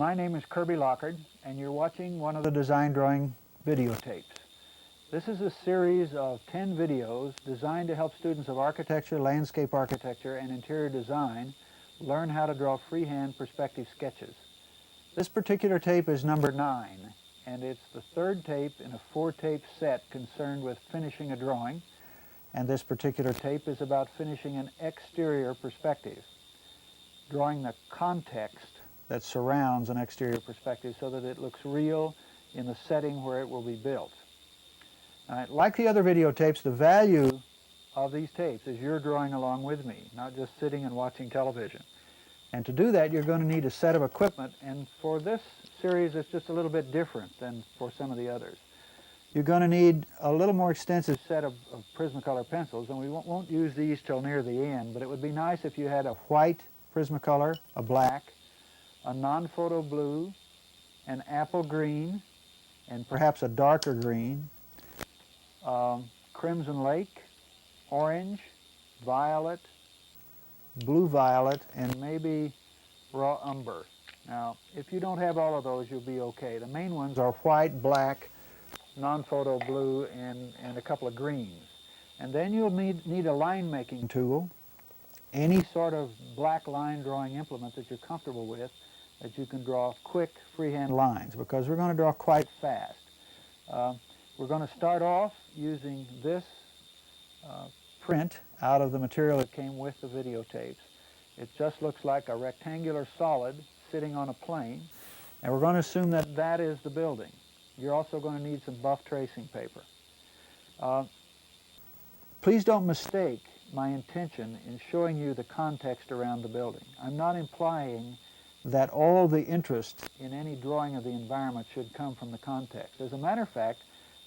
My name is Kirby Lockard, and you're watching one of the Design Drawing Videotapes. This is a series of 10 videos designed to help students of architecture, landscape architecture, and interior design learn how to draw freehand perspective sketches. This particular tape is number 9, and it's the third tape in a 4-tape set concerned with finishing a drawing, and this particular tape is about finishing an exterior perspective, drawing the context that surrounds an exterior perspective so that it looks real in the setting where it will be built. Like the other videotapes, the value of these tapes is you're drawing along with me, not just sitting and watching television. And to do that, you're going to need a set of equipment, and for this series, it's just a little bit different than for some of the others. You're going to need a little more extensive set of Prismacolor pencils, and we won't use these till near the end, but it would be nice if you had a white Prismacolor, a black, a non-photo blue, an apple green, and perhaps a darker green, crimson lake, orange, violet, blue violet, and maybe raw umber. Now, if you don't have all of those, you'll be okay. The main ones are white, black, non-photo blue, and a couple of greens. And then you'll need a line making tool, any sort of black line drawing implement that you're comfortable with, that you can draw quick freehand lines, because we're going to draw quite fast. We're going to start off using this print out of the material that came with the videotapes. It just looks like a rectangular solid sitting on a plane, and we're going to assume that that is the building. You're also going to need some buff tracing paper. Please don't mistake my intention in showing you the context around the building. I'm not implying that all the interest in any drawing of the environment should come from the context. As a matter of fact,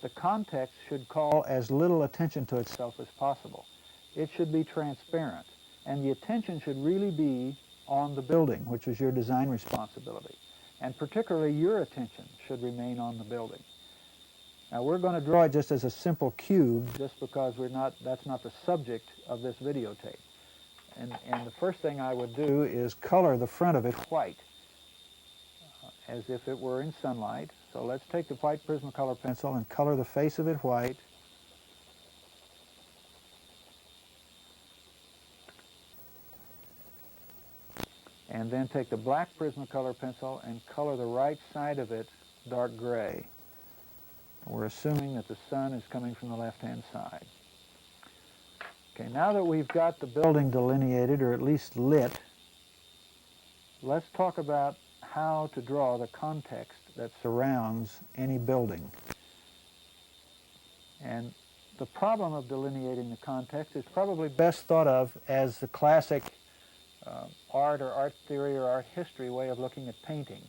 the context should call as little attention to itself as possible. It should be transparent, and the attention should really be on the building, which is your design responsibility. And particularly your attention should remain on the building. Now, we're going to draw it just as a simple cube, just because that's not the subject of this videotape. And the first thing I would do is color the front of it white, as if it were in sunlight. So let's take the white Prismacolor pencil and color the face of it white. And then take the black Prismacolor pencil and color the right side of it dark gray. We're assuming that the sun is coming from the left-hand side. Okay, now that we've got the building delineated, or at least lit, let's talk about how to draw the context that surrounds any building. And the problem of delineating the context is probably best thought of as the classic art or art theory or art history way of looking at painting,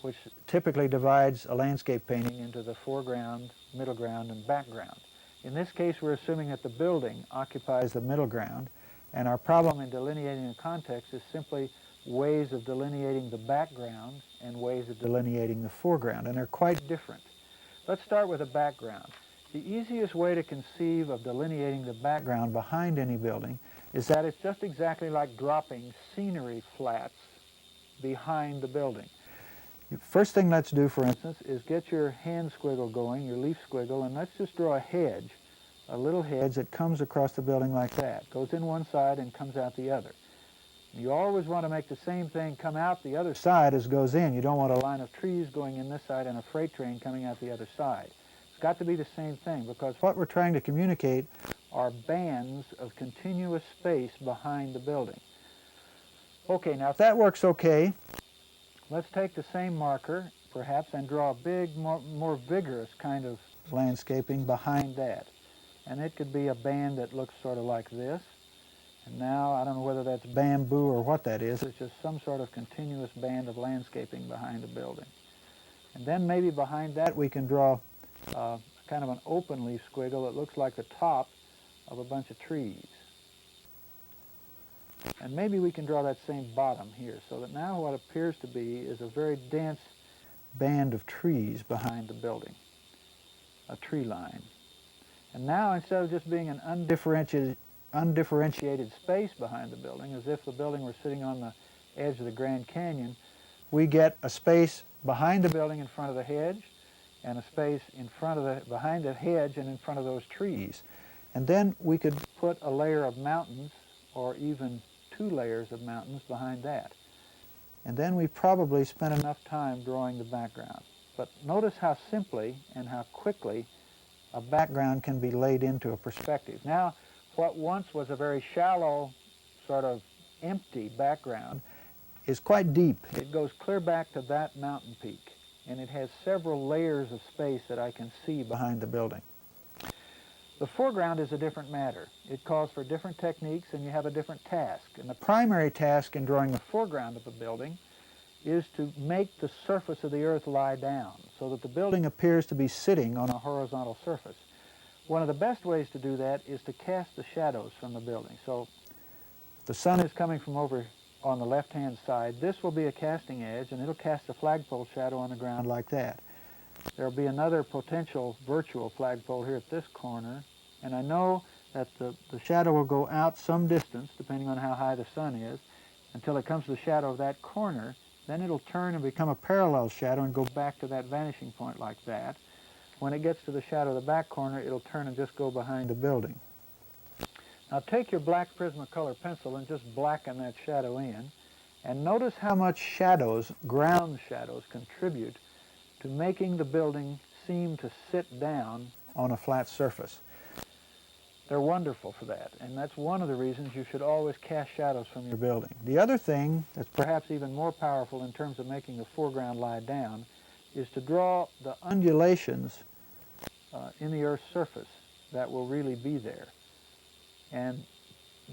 which typically divides a landscape painting into the foreground, middle ground, and background. In this case, we're assuming that the building occupies the middle ground, and our problem in delineating the context is simply ways of delineating the background and ways of delineating the foreground, and they're quite different. Let's start with the background. The easiest way to conceive of delineating the background behind any building is that it's just exactly like dropping scenery flats behind the building. First thing let's do, for instance, is get your hand squiggle going, your leaf squiggle, and let's just draw a hedge, a little hedge that comes across the building like that. Goes in one side and comes out the other. You always want to make the same thing come out the other side as goes in. You don't want a line of trees going in this side and a freight train coming out the other side. It's got to be the same thing, because what we're trying to communicate are bands of continuous space behind the building. Okay, now if that works okay, let's take the same marker, perhaps, and draw a big, more vigorous kind of landscaping behind that. And it could be a band that looks sort of like this. And now, I don't know whether that's bamboo or what that is. It's just some sort of continuous band of landscaping behind the building. And then maybe behind that we can draw kind of an open leaf squiggle that looks like the top of a bunch of trees. And maybe we can draw that same bottom here, so that now what appears to be is a very dense band of trees behind the building, a tree line. And now, instead of just being an undifferentiated space behind the building, as if the building were sitting on the edge of the Grand Canyon, we get a space behind the building in front of the hedge, and a space in front of behind the hedge and in front of those trees. And then we could put a layer of mountains, or even 2 layers of mountains behind that. And then we probably spent enough time drawing the background. But notice how simply and how quickly a background can be laid into a perspective. Now, what once was a very shallow, sort of empty background is quite deep. It goes clear back to that mountain peak, and it has several layers of space that I can see behind the building. The foreground is a different matter. It calls for different techniques, and you have a different task. And the primary task in drawing the foreground of a building is to make the surface of the earth lie down so that the building appears to be sitting on a horizontal surface. One of the best ways to do that is to cast the shadows from the building. So the sun is coming from over on the left-hand side. This will be a casting edge, and it'll cast a flagpole shadow on the ground like that. There'll be another potential virtual flagpole here at this corner, and I know that the shadow will go out some distance, depending on how high the sun is, until it comes to the shadow of that corner. Then it'll turn and become a parallel shadow and go back to that vanishing point like that. When it gets to the shadow of the back corner, it'll turn and just go behind the building. Now take your black Prismacolor pencil and just blacken that shadow in, and notice how much shadows, ground shadows, contribute to making the building seem to sit down on a flat surface. They're wonderful for that, and that's one of the reasons you should always cast shadows from your building. The other thing that's perhaps even more powerful in terms of making the foreground lie down is to draw the undulations in the Earth's surface that will really be there. And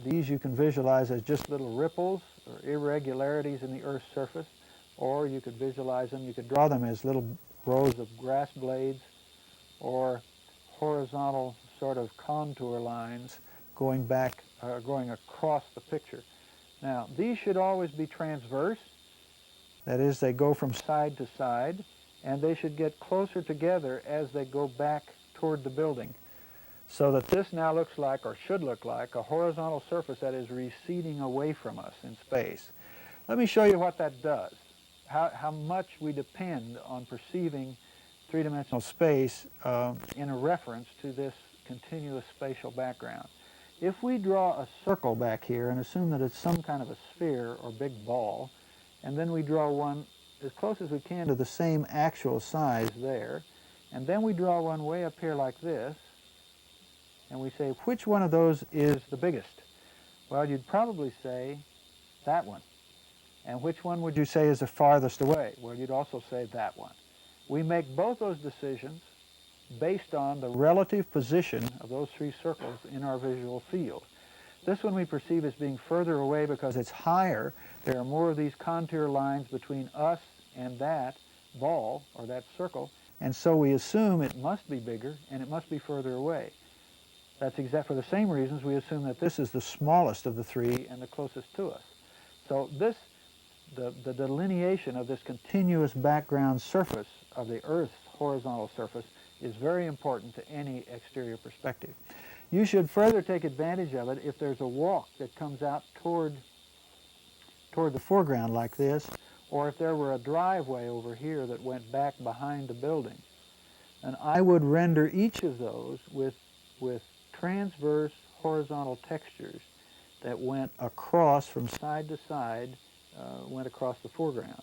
these you can visualize as just little ripples or irregularities in the Earth's surface, or you could visualize them, you could draw them as little rows of grass blades or horizontal sort of contour lines going back, going across the picture. Now, these should always be transverse. That is, they go from side to side, and they should get closer together as they go back toward the building, so that this now looks like, or should look like, a horizontal surface that is receding away from us in space. Let me show you what that does, how much we depend on perceiving three-dimensional space in a reference to this continuous spatial background. If we draw a circle back here and assume that it's some kind of a sphere or big ball, and then we draw one as close as we can to the same actual size there, and then we draw one way up here like this, and we say, which one of those is the biggest? Well, you'd probably say that one. And which one would you say is the farthest away? Well, you'd also say that one. We make both those decisions based on the relative position of those 3 circles in our visual field. This one we perceive as being further away because it's higher. There are more of these contour lines between us and that ball or that circle, and so we assume it must be bigger and it must be further away. That's exactly for the same reasons we assume that this is the smallest of the 3 and the closest to us. So this, the delineation of this continuous background surface of the Earth's horizontal surface is very important to any exterior perspective. You should further take advantage of it if there's a walk that comes out toward the foreground like this, or if there were a driveway over here that went back behind the building. And I would render each of those with transverse horizontal textures that went across from side to side, went across the foreground.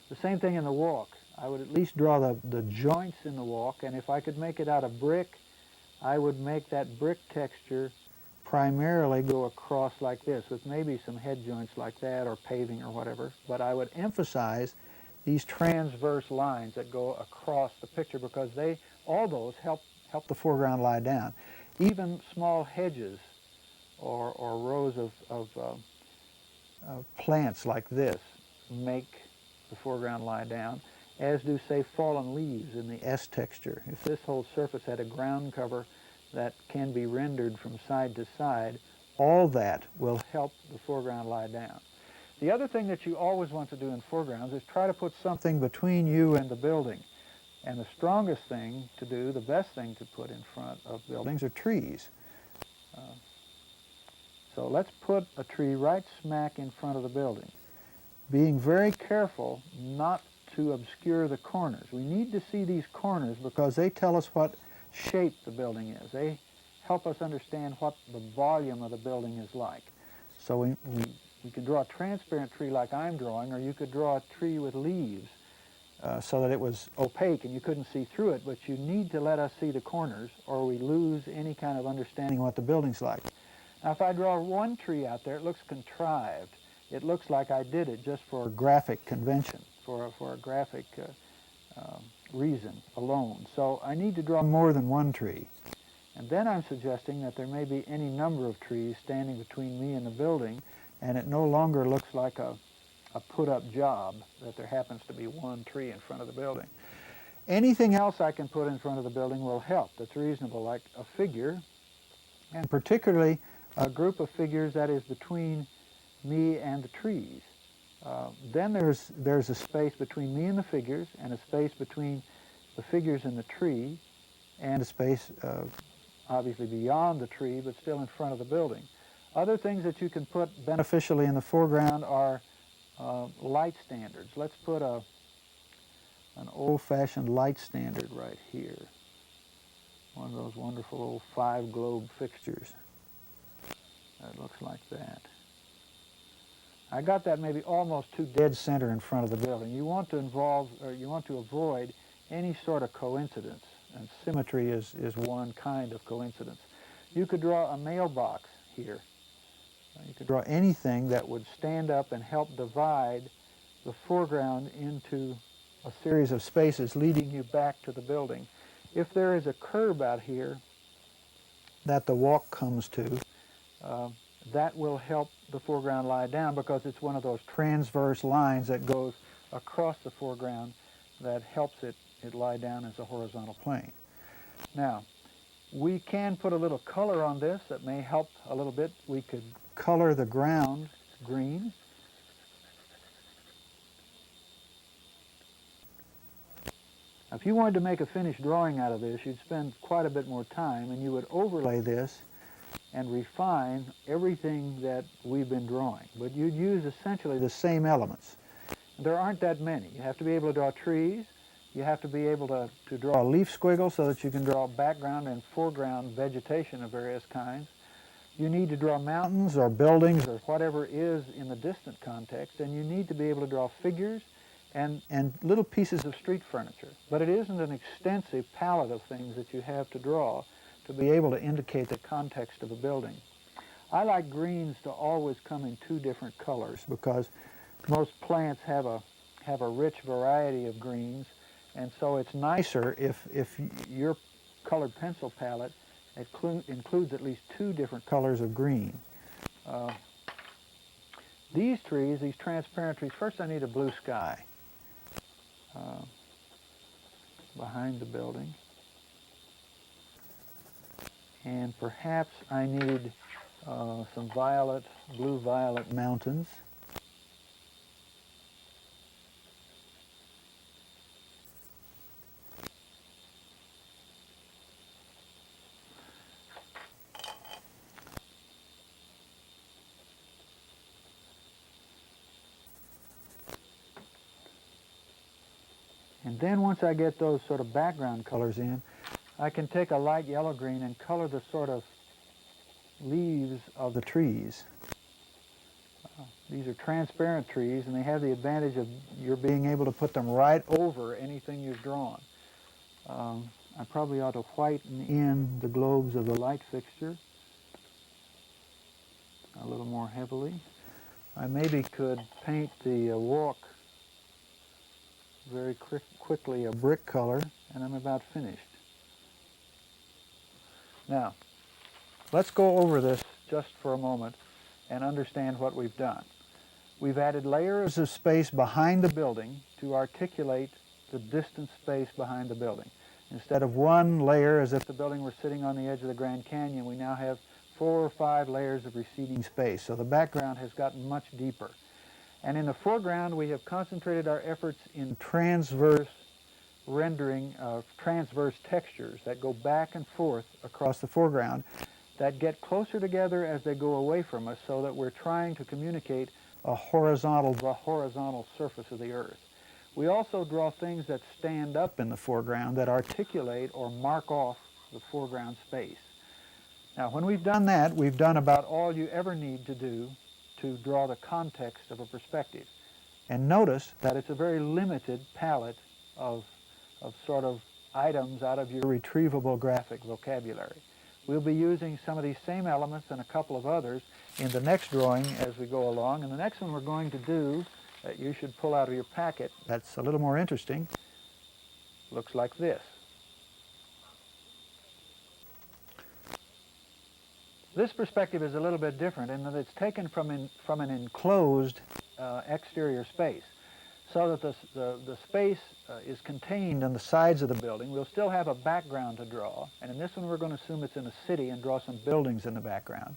The same thing in the walk. I would at least draw the joints in the walk, and if I could make it out of brick, I would make that brick texture primarily go across like this, with maybe some head joints like that, or paving or whatever. But I would emphasize these transverse lines that go across the picture, because all those help the foreground lie down. Even small hedges or rows of plants like this make the foreground lie down, as do, say, fallen leaves in the S texture. If this whole surface had a ground cover that can be rendered from side to side, all that will help the foreground lie down. The other thing that you always want to do in foregrounds is try to put something between you and the building. And the strongest thing to do, the best thing to put in front of buildings, are trees. So let's put a tree right smack in front of the building. being very careful not to obscure the corners. We need to see these corners because they tell us what shape the building is. They help us understand what the volume of the building is like. So we can draw a transparent tree like I'm drawing, or you could draw a tree with leaves so that it was opaque and you couldn't see through it, but you need to let us see the corners or we lose any kind of understanding of what the building's like. Now if I draw one tree out there, it looks contrived. It looks like I did it just for a graphic convention, for a graphic reason alone. So I need to draw more than one tree. And then I'm suggesting that there may be any number of trees standing between me and the building, and it no longer looks like a put-up job that there happens to be one tree in front of the building. Anything else I can put in front of the building will help that's reasonable, like a figure, and particularly a group of figures that is between me and the trees. Then there's a space between me and the figures, and a space between the figures and the tree, and a space obviously beyond the tree, but still in front of the building. Other things that you can put beneficially in the foreground are light standards. Let's put an old-fashioned light standard right here. One of those wonderful old 5-globe fixtures. That looks like that. I got that maybe almost too dead center in front of the building. You want to avoid any sort of coincidence, and symmetry is one kind of coincidence. You could draw a mailbox here. You could draw anything that would stand up and help divide the foreground into a series of spaces leading you back to the building. If there is a curb out here that the walk comes to, that will help the foreground lie down because it's one of those transverse lines that goes across the foreground that helps it lie down as a horizontal plane. Now, we can put a little color on this that may help a little bit. We could color the ground green. Now, if you wanted to make a finished drawing out of this, you'd spend quite a bit more time, and you would overlay this and refine everything that we've been drawing. But you'd use essentially the same elements. There aren't that many. You have to be able to draw trees. You have to be able to draw a leaf squiggle so that you can draw background and foreground vegetation of various kinds. You need to draw mountains or buildings or whatever is in the distant context, and you need to be able to draw figures and little pieces of street furniture. But it isn't an extensive palette of things that you have to draw to be able to indicate the context of a building. I like greens to always come in two different colors because most plants have a rich variety of greens, and so it's nicer if your colored pencil palette includes at least two different colors of green. These trees, these transparent trees, first I need a blue sky behind the building. And perhaps I need some blue-violet mountains. And then once I get those sort of background colors in, I can take a light yellow-green and color the sort of leaves of the trees. These are transparent trees, and they have the advantage of your being able to put them right over anything you've drawn. I probably ought to whiten in the globes of the light fixture a little more heavily. I maybe could paint the walk very quickly a brick color, and I'm about finished. Now, let's go over this just for a moment and understand what we've done. We've added layers of space behind the building to articulate the distant space behind the building. Instead of one layer as if the building were sitting on the edge of the Grand Canyon, we now have 4 or 5 layers of receding space. So the background has gotten much deeper. And in the foreground, we have concentrated our efforts in transverse rendering of transverse textures that go back and forth across the foreground that get closer together as they go away from us, so that we're trying to communicate the horizontal surface of the earth. We also draw things that stand up in the foreground that articulate or mark off the foreground space. Now, when we've done that, we've done about all you ever need to do to draw the context of a perspective. And notice that it's a very limited palette of sort of items out of your retrievable graphic vocabulary. We'll be using some of these same elements and a couple of others in the next drawing as we go along. And the next one we're going to do, that you should pull out of your packet, that's a little more interesting, looks like this. This perspective is a little bit different in that it's taken from an enclosed exterior space, so that the space is contained on the sides of the building. We'll still have a background to draw, and in this one we're going to assume it's in a city and draw some buildings in the background.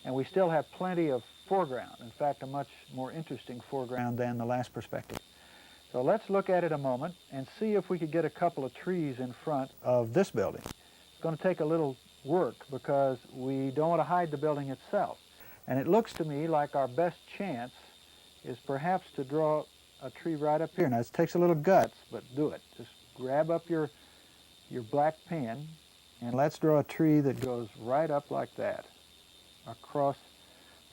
And we still have plenty of foreground, in fact a much more interesting foreground than the last perspective. So let's look at it a moment and see if we could get a couple of trees in front of this building. It's going to take a little work because we don't want to hide the building itself. And it looks to me like our best chance is perhaps to draw a tree right up here. Now it takes a little guts, but do it. Just grab up your black pen and let's draw a tree that goes right up like that across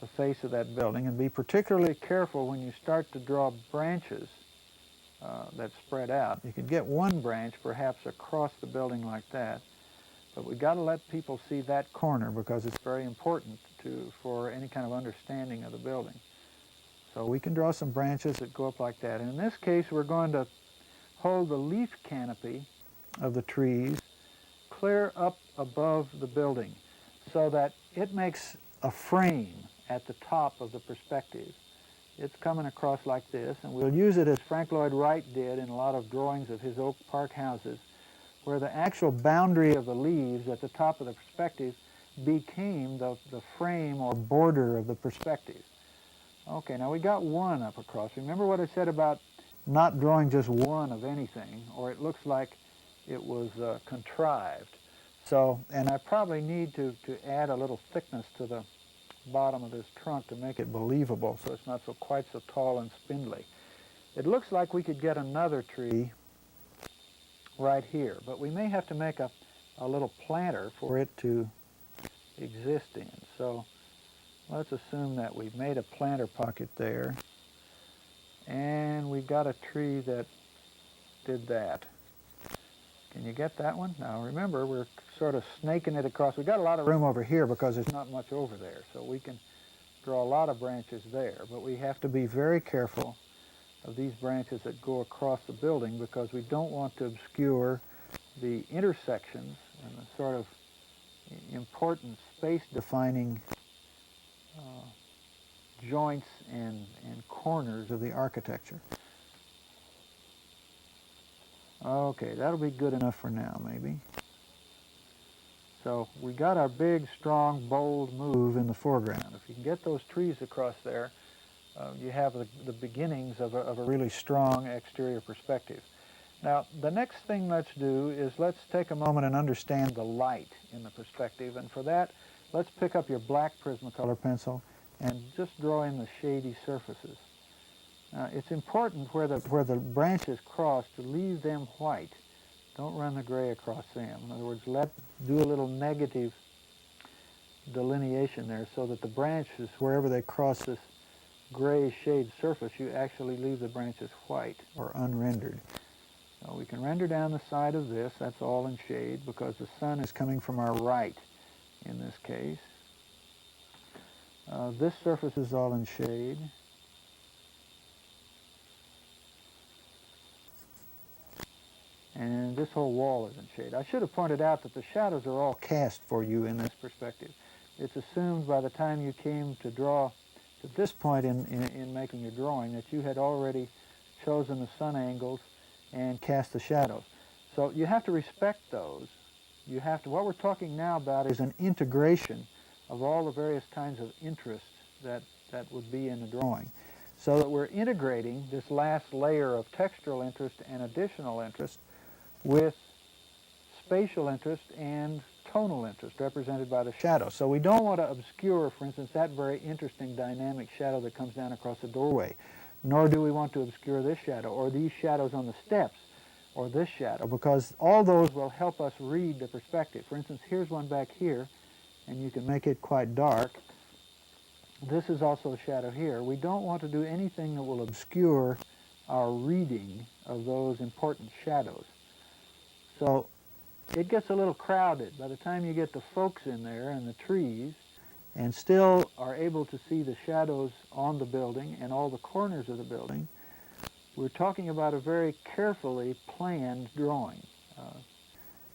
the face of that building, and be particularly careful when you start to draw branches that spread out. You could get one branch perhaps across the building like that, but we've got to let people see that corner because it's very important for any kind of understanding of the building. So we can draw some branches that go up like that. And in this case, we're going to hold the leaf canopy of the trees clear up above the building so that it makes a frame at the top of the perspective. It's coming across like this, and we'll use it as Frank Lloyd Wright did in a lot of drawings of his Oak Park houses, where the actual boundary of the leaves at the top of the perspective became the frame or border of the perspective. Okay, now we got one up across. Remember what I said about not drawing just one of anything, or it looks like it was contrived. So, and I probably need to add a little thickness to the bottom of this trunk to make it believable so it's not quite so tall and spindly. It looks like we could get another tree right here, but we may have to make a little planter for it to exist in. So let's assume that we've made a planter pocket there, and we've got a tree that did that. Can you get that one? Now remember, we're sort of snaking it across. We've got a lot of room over here because there's not much over there, so we can draw a lot of branches there, but we have to be very careful of these branches that go across the building because we don't want to obscure the intersections and the sort of important space-defining joints and corners of the architecture. Okay, that'll be good enough for now, maybe. So we got our big, strong, bold move in the foreground. If you can get those trees across there, you have the beginnings of a really strong exterior perspective. Now, the next thing let's do is let's take a moment and understand the light in the perspective. And for that, let's pick up your black Prismacolor pencil and just draw in the shady surfaces. It's important where the branches cross to leave them white. Don't run the gray across them. In other words, do a little negative delineation there so that the branches, wherever they cross this gray shade surface, you actually leave the branches white or unrendered. So we can render down the side of this. That's all in shade because the sun is coming from our right in this case. This surface is all in shade. And this whole wall is in shade. I should have pointed out that the shadows are all cast for you in this perspective. It's assumed by the time you came to draw to this point in making your drawing that you had already chosen the sun angles and cast the shadows. So you have to respect those. What we're talking now about is an integration of all the various kinds of interests that would be in the drawing. So that we're integrating this last layer of textural interest and additional interest with spatial interest and tonal interest represented by the shadow. So we don't want to obscure, for instance, that very interesting dynamic shadow that comes down across the doorway, nor do we want to obscure this shadow or these shadows on the steps or this shadow, because all those will help us read the perspective. For instance, here's one back here, and you can make it quite dark. This is also a shadow here. We don't want to do anything that will obscure our reading of those important shadows. So it gets a little crowded by the time you get the folks in there and the trees, and still are able to see the shadows on the building and all the corners of the building. We're talking about a very carefully planned drawing,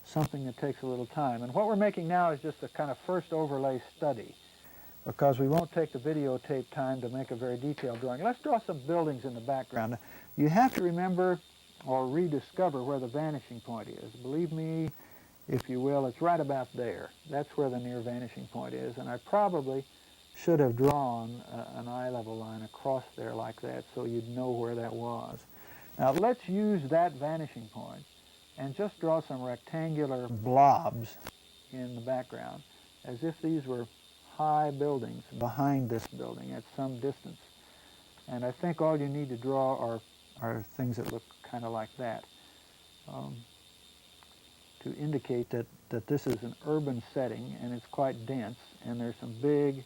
something that takes a little time. And what we're making now is just a kind of first overlay study, because we won't take the videotape time to make a very detailed drawing. Let's draw some buildings in the background. You have to remember or rediscover where the vanishing point is. Believe me, if you will, it's right about there. That's where the near vanishing point is, and I probably should have drawn an eye level line across there like that so you'd know where that was. Now let's use that vanishing point and just draw some rectangular blobs in the background as if these were high buildings behind this building at some distance. And I think all you need to draw are things that look kind of like that, to indicate that this is an urban setting and it's quite dense, and there's some big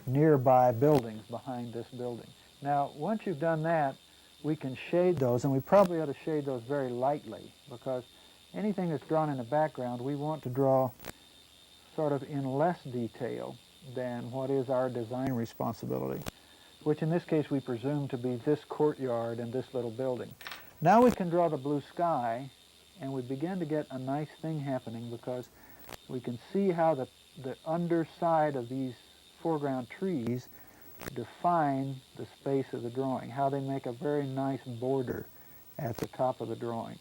nearby buildings behind this building. Now, once you've done that, we can shade those, and we probably ought to shade those very lightly, because anything that's drawn in the background we want to draw sort of in less detail than what is our design responsibility, which in this case we presume to be this courtyard and this little building. Now we can draw the blue sky, and we begin to get a nice thing happening, because we can see how the underside of these foreground trees define the space of the drawing, how they make a very nice border at the top of the drawing.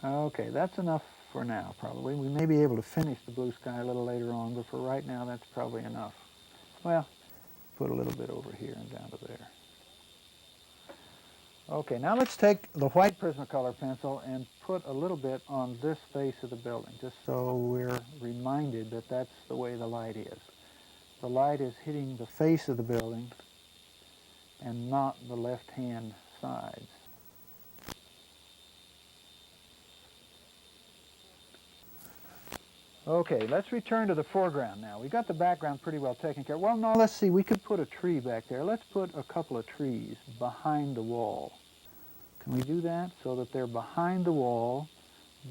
Okay, that's enough for now, probably. We may be able to finish the blue sky a little later on, but for right now that's probably enough. Well, put a little bit over here and down to there. Okay, now let's take the white Prismacolor pencil and put a little bit on this face of the building, just so we're reminded that that's the way the light is. The light is hitting the face of the building and not the left-hand sides. Okay, let's return to the foreground now. We got the background pretty well taken care of. Well, no, let's see, we could put a tree back there. Let's put a couple of trees behind the wall. Can we do that so that they're behind the wall,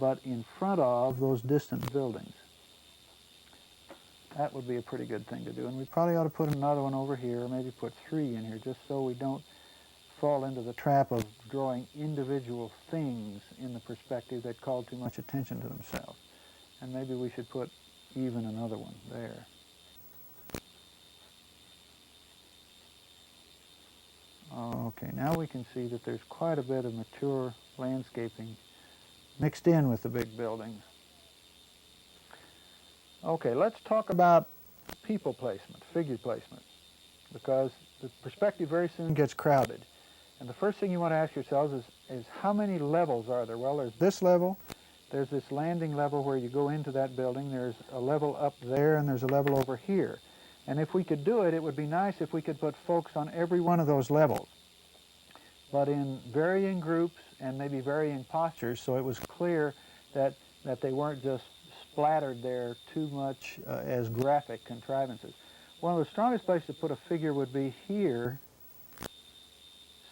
but in front of those distant buildings? That would be a pretty good thing to do. And we probably ought to put another one over here, maybe put 3 in here, just so we don't fall into the trap of drawing individual things in the perspective that call too much attention to themselves. And maybe we should put even another one there. Okay, now we can see that there's quite a bit of mature landscaping mixed in with the big buildings. Okay, let's talk about people placement, figure placement, because the perspective very soon gets crowded. And the first thing you want to ask yourselves is how many levels are there? Well, there's this level. There's this landing level where you go into that building. There's a level up there, and there's a level over here. And if we could do it, it would be nice if we could put folks on every one of those levels, but in varying groups and maybe varying postures, so it was clear that they weren't just splattered there too much as graphic contrivances. One of the strongest places to put a figure would be here,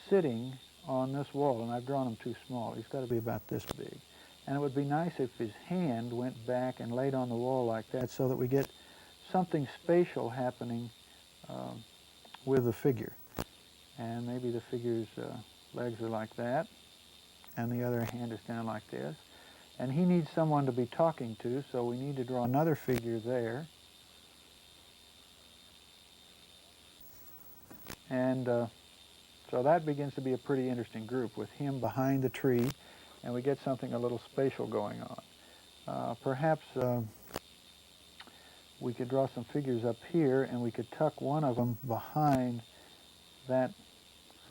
sitting on this wall, and I've drawn him too small. He's got to be about this big. And it would be nice if his hand went back and laid on the wall like that, so that we get something spatial happening with the figure. And maybe the figure's legs are like that, and the other hand is down like this. And he needs someone to be talking to, so we need to draw another figure there. And so that begins to be a pretty interesting group, with him behind the tree, and we get something a little spatial going on. Perhaps we could draw some figures up here, and we could tuck one of them behind that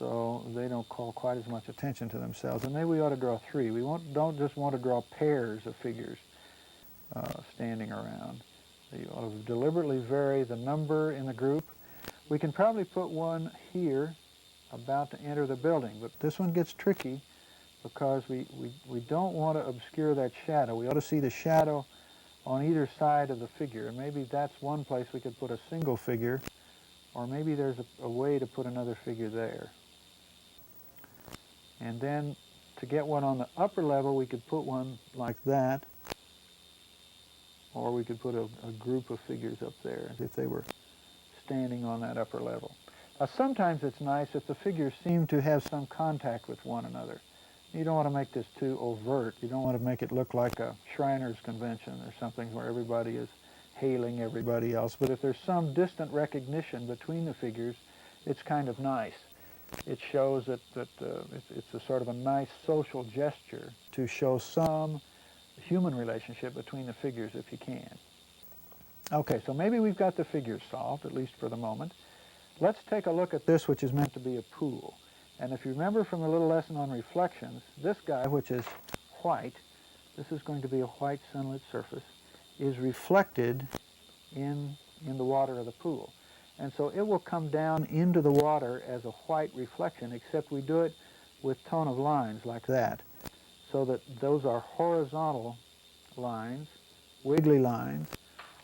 so they don't call quite as much attention to themselves. And maybe we ought to draw three. We don't just want to draw pairs of figures standing around. You ought to deliberately vary the number in the group. We can probably put one here about to enter the building, but this one gets tricky because we don't want to obscure that shadow. We ought to see the shadow on either side of the figure, and maybe that's one place we could put a single figure, or maybe there's a way to put another figure there. And then to get one on the upper level, we could put one like that, or we could put a group of figures up there as if they were standing on that upper level. Now, sometimes it's nice if the figures seem to have some contact with one another. You don't want to make this too overt. You don't want to make it look like a Shriners convention or something where everybody is hailing everybody else. But if there's some distant recognition between the figures, it's kind of nice. It shows that it's a sort of a nice social gesture to show some human relationship between the figures if you can. Okay, so maybe we've got the figures solved, at least for the moment. Let's take a look at this, which is meant to be a pool. And if you remember from the little lesson on reflections, this guy, which is white, this is going to be a white sunlit surface, is reflected in the water of the pool. And so it will come down into the water as a white reflection, except we do it with tone of lines like that, so that those are horizontal lines, wiggly lines,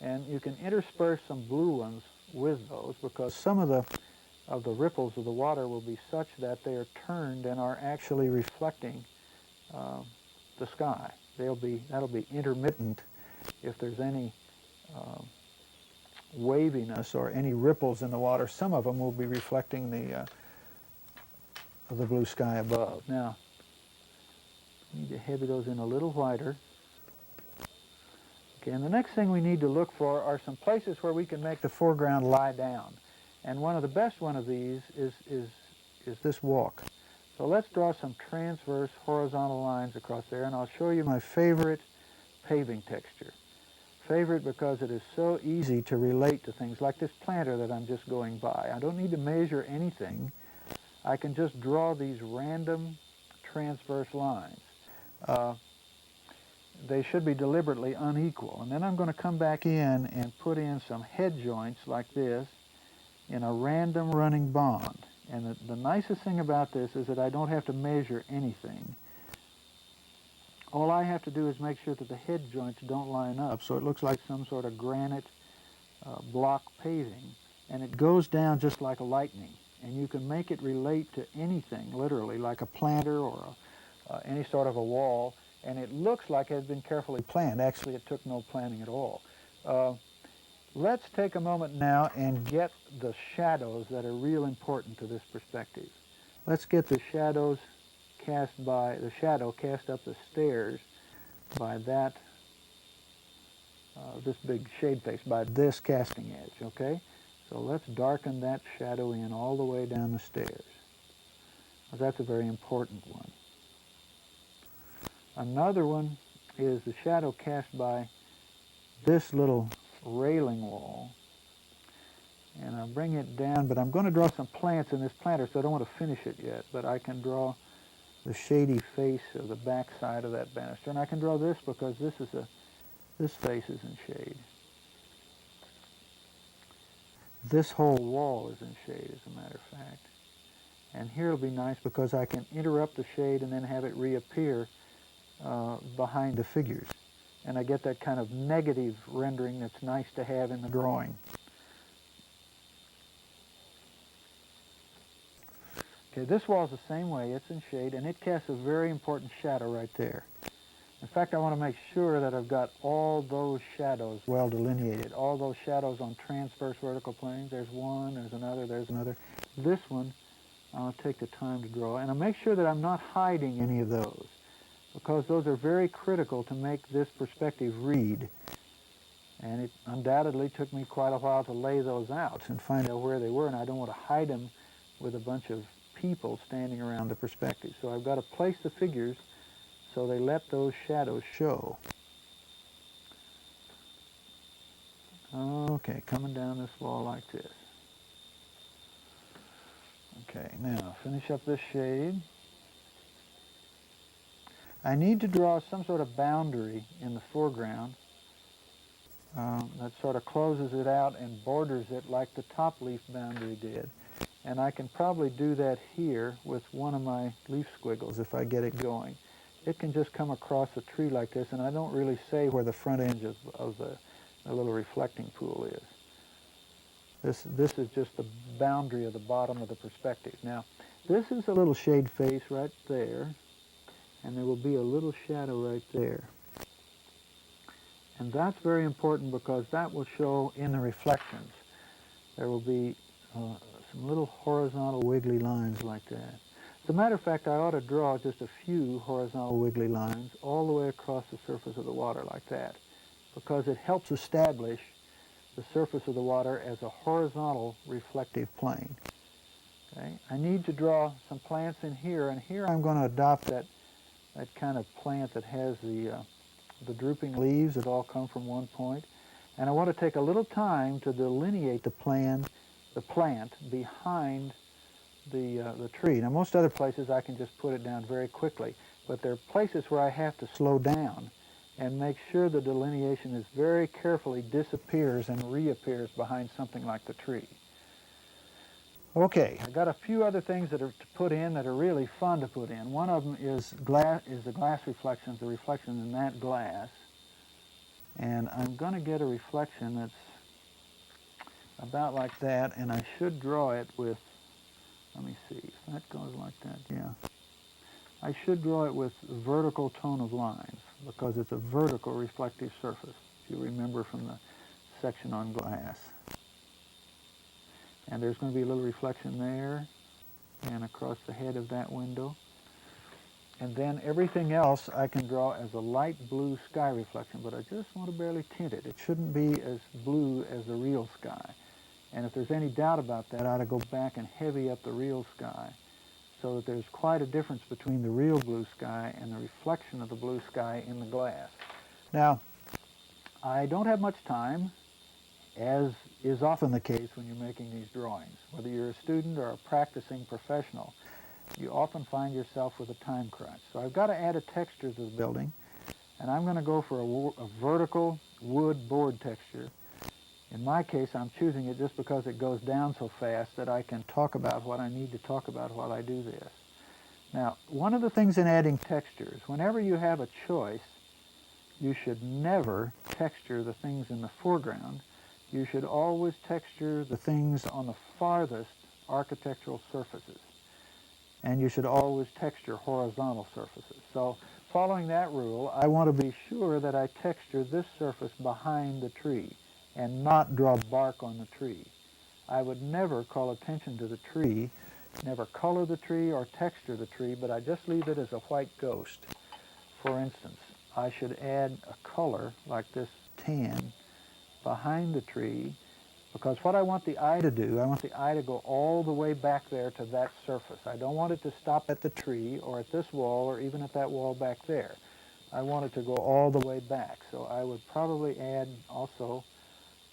and you can intersperse some blue ones with those because some of the ripples of the water will be such that they are turned and are actually reflecting the sky. That'll be intermittent if there's any waviness or any ripples in the water. Some of them will be reflecting the blue sky above. Now, I need to heavy those in a little whiter. Okay, and the next thing we need to look for are some places where we can make the foreground lie down. And one of the best one of these is this walk. So let's draw some transverse horizontal lines across there, and I'll show you my favorite paving texture. Favorite because it is so easy to relate to things like this planter that I'm just going by. I don't need to measure anything. I can just draw these random transverse lines. They should be deliberately unequal. And then I'm going to come back in and put in some head joints like this in a random running bond. And the nicest thing about this is that I don't have to measure anything. All I have to do is make sure that the head joints don't line up so it looks like some sort of granite block paving. And it goes down just like lightning. And you can make it relate to anything, literally, like a planter or any sort of a wall. And it looks like it has been carefully planned. Actually, it took no planning at all. Let's take a moment now and get the shadows that are real important to this perspective. Let's get the shadows cast by, the shadow cast up the stairs by that, this big shade face, by this casting edge, okay? So let's darken that shadow in all the way down the stairs. Well, that's a very important one. Another one is the shadow cast by this little railing wall. And I'll bring it down, but I'm going to draw some plants in this planter, so I don't want to finish it yet. But I can draw the shady face of the back side of that banister. And I can draw this because this face is in shade. This whole wall is in shade, as a matter of fact. And here it'll be nice because I can interrupt the shade and then have it reappear behind the figures. And I get that kind of negative rendering that's nice to have in the drawing. Okay, this wall's the same way. It's in shade, and it casts a very important shadow right there. In fact, I want to make sure that I've got all those shadows well delineated. All those shadows on transverse vertical planes. There's one, there's another, there's another. This one, I'll take the time to draw. And I'll make sure that I'm not hiding any of those, because those are very critical to make this perspective read. And it undoubtedly took me quite a while to lay those out and find out where they were, and I don't want to hide them with a bunch of people standing around the perspective. So I've got to place the figures so they let those shadows show. Okay, coming down this wall like this. Okay, now finish up this shade. I need to draw some sort of boundary in the foreground that sort of closes it out and borders it like the top leaf boundary did. And I can probably do that here with one of my leaf squiggles if I get it going. It can just come across a tree like this, and I don't really say where the front edge of the little reflecting pool is. This is just the boundary of the bottom of the perspective. Now, this is a little shade face right there, and there will be a little shadow right there. And that's very important because that will show in the reflections. There will be some little horizontal wiggly lines like that. As a matter of fact, I ought to draw just a few horizontal wiggly lines all the way across the surface of the water like that, because it helps establish the surface of the water as a horizontal reflective plane. Okay? I need to draw some plants in here, and here I'm going to adopt that kind of plant that has the drooping leaves that all come from one point. And I want to take a little time to delineate the plant behind the tree. Now, most other places I can just put it down very quickly, but there are places where I have to slow down and make sure the delineation is very carefully disappears and reappears behind something like the tree. Okay, I've got a few other things that are to put in that are really fun to put in. One of them is the glass reflections, the reflection in that glass. And I'm going to get a reflection that's about like that, and I should draw it with, let me see, if that goes like that, yeah. I should draw it with vertical tone of lines because it's a vertical reflective surface, if you remember from the section on glass. And there's going to be a little reflection there and across the head of that window. And then everything else I can draw as a light blue sky reflection, but I just want to barely tint it. It shouldn't be as blue as the real sky. And if there's any doubt about that, I ought to go back and heavy up the real sky so that there's quite a difference between the real blue sky and the reflection of the blue sky in the glass. Now, I don't have much time, as is often the case when you're making these drawings. Whether you're a student or a practicing professional, you often find yourself with a time crunch. So I've got to add a texture to the building, and I'm going to go for a vertical wood board texture. In my case, I'm choosing it just because it goes down so fast that I can talk about what I need to talk about while I do this. Now, one of the things in adding textures, whenever you have a choice, you should never texture the things in the foreground. You should always texture the things on the farthest architectural surfaces. And you should always texture horizontal surfaces. So, following that rule, I want to be sure that I texture this surface behind the tree and not draw bark on the tree. I would never call attention to the tree, never color the tree or texture the tree, but I just leave it as a white ghost. For instance, I should add a color like this tan behind the tree, because what I want the eye to do, I want the eye to go all the way back there to that surface. I don't want it to stop at the tree or at this wall or even at that wall back there. I want it to go all the way back. So I would probably add also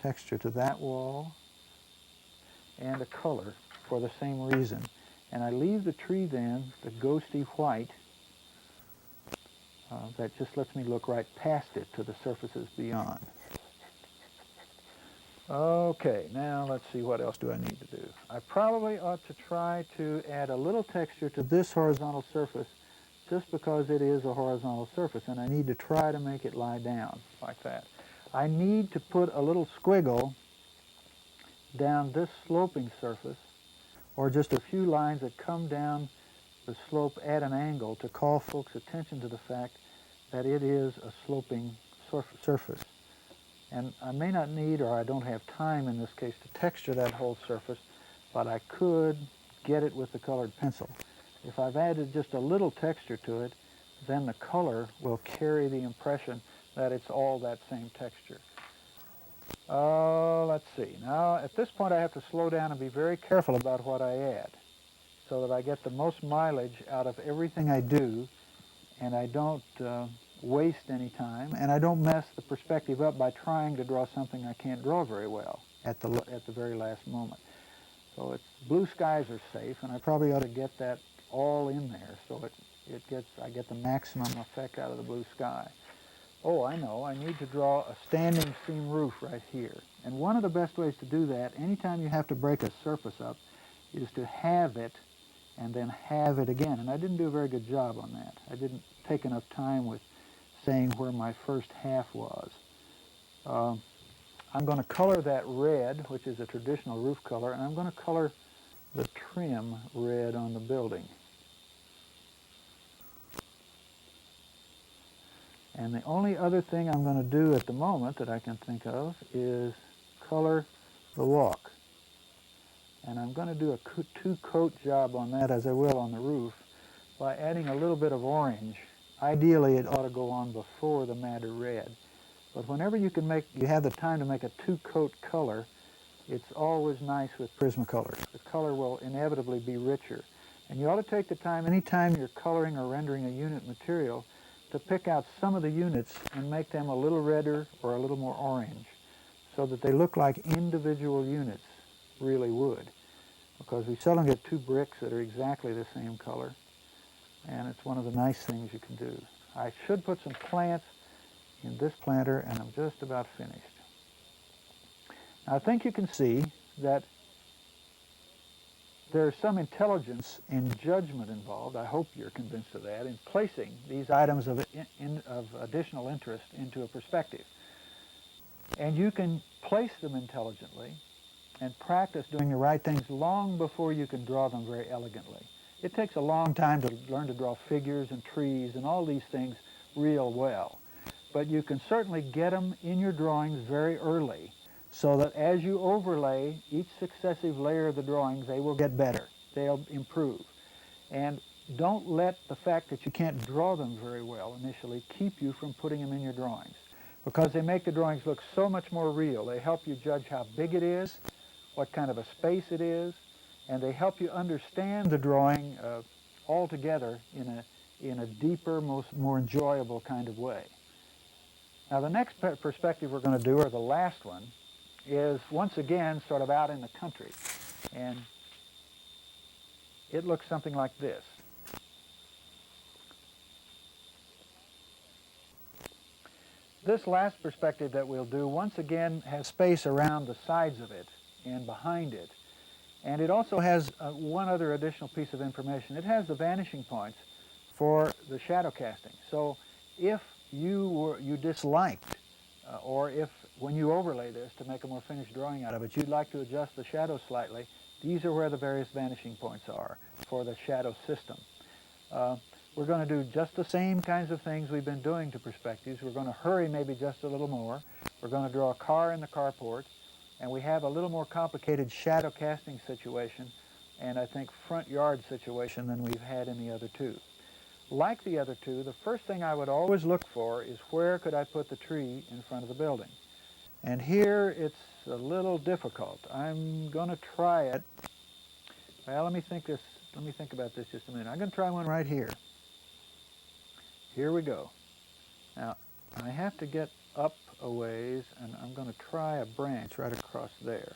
texture to that wall and a color for the same reason. And I leave the tree then, the ghosty white, that just lets me look right past it to the surfaces beyond. Okay, now let's see, what else do I need to do? I probably ought to try to add a little texture to this horizontal surface just because it is a horizontal surface, and I need to try to make it lie down like that. I need to put a little squiggle down this sloping surface, or just a few lines that come down the slope at an angle to call folks' attention to the fact that it is a sloping surface. And I may not need, or I don't have time in this case, to texture that whole surface, but I could get it with the colored pencil. If I've added just a little texture to it, then the color will carry the impression that it's all that same texture. Let's see. Now, at this point, I have to slow down and be very careful about what I add so that I get the most mileage out of everything I do, and I don't waste any time, and I don't mess the perspective up by trying to draw something I can't draw very well at the very last moment. So it's, blue skies are safe, and I probably ought to get that all in there so I get the maximum effect out of the blue sky. Oh, I know, I need to draw a standing seam roof right here. And one of the best ways to do that, anytime you have to break a surface up, is to halve it and then halve it again. And I didn't do a very good job on that. I didn't take enough time with saying where my first half was. I'm going to color that red, which is a traditional roof color, and I'm going to color the trim red on the building. And the only other thing I'm going to do at the moment that I can think of is color the walk. And I'm going to do a two-coat job on that, as I will on the roof, by adding a little bit of orange. Ideally, it ought to go on before the madder red. But whenever you have the time to make a two-coat color, it's always nice with Prismacolor. The color will inevitably be richer. And you ought to take the time, anytime you're coloring or rendering a unit material, to pick out some of the units and make them a little redder or a little more orange, so that they look like individual units really would. Because we seldom get two bricks that are exactly the same color, and it's one of the nice things you can do. I should put some plants in this planter, and I'm just about finished. Now, I think you can see that there's some intelligence and judgment involved, I hope you're convinced of that, in placing these items of additional interest into a perspective. And you can place them intelligently and practice doing the right things long before you can draw them very elegantly. It takes a long time to learn to draw figures and trees and all these things real well. But you can certainly get them in your drawings very early, so that as you overlay each successive layer of the drawings, they will get better. They'll improve. And don't let the fact that you can't draw them very well initially keep you from putting them in your drawings, because they make the drawings look so much more real. They help you judge how big it is, what kind of a space it is, and they help you understand the drawing altogether in a deeper, more enjoyable kind of way. Now, the next perspective we're going to do, or the last one, is once again sort of out in the country, and it looks something like this. This last perspective that we'll do once again has space around the sides of it and behind it, and it also has one other additional piece of information. It has the vanishing points for the shadow casting. So if you disliked, or if when you overlay this to make a more finished drawing out of it, you'd like to adjust the shadow slightly, these are where the various vanishing points are for the shadow system. We're going to do just the same kinds of things we've been doing to perspectives. We're going to hurry maybe just a little more. We're going to draw a car in the carport, and we have a little more complicated shadow casting situation, and I think front yard situation than we've had in the other two. Like the other two, the first thing I would always look for is where could I put the tree in front of the building. And here it's a little difficult. I'm going to try it. Well, let me think about this just a minute. I'm going to try one right here. Here we go. Now, I have to get up a ways, and I'm going to try a branch right across there.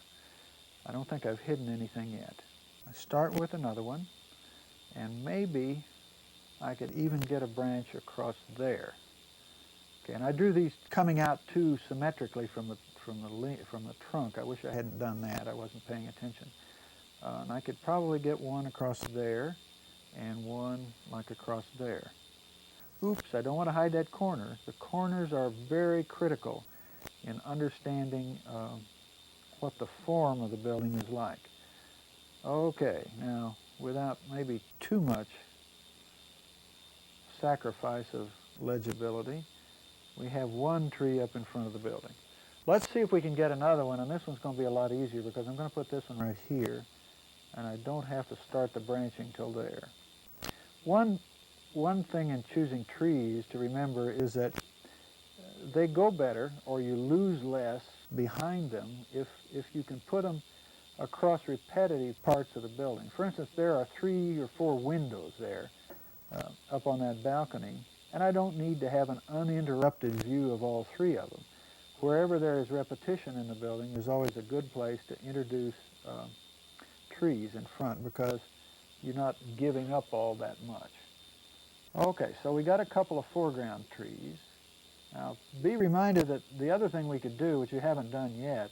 I don't think I've hidden anything yet. I start with another one, and maybe I could even get a branch across there. Okay, and I drew these coming out too symmetrically from the trunk. I wish I hadn't done that. I wasn't paying attention. And I could probably get one across there, and one like across there. Oops, I don't want to hide that corner. The corners are very critical in understanding what the form of the building is like. Okay, now without maybe too much sacrifice of legibility, we have one tree up in front of the building. Let's see if we can get another one, and this one's going to be a lot easier because I'm going to put this one right here, and I don't have to start the branching till there. One thing in choosing trees to remember is that they go better, or you lose less behind them if you can put them across repetitive parts of the building. For instance, there are 3 or 4 windows there up on that balcony, and I don't need to have an uninterrupted view of all 3 of them. Wherever there is repetition in the building is always a good place to introduce trees in front because you're not giving up all that much. Okay, so we got a couple of foreground trees. Now, be reminded that the other thing we could do, which you haven't done yet,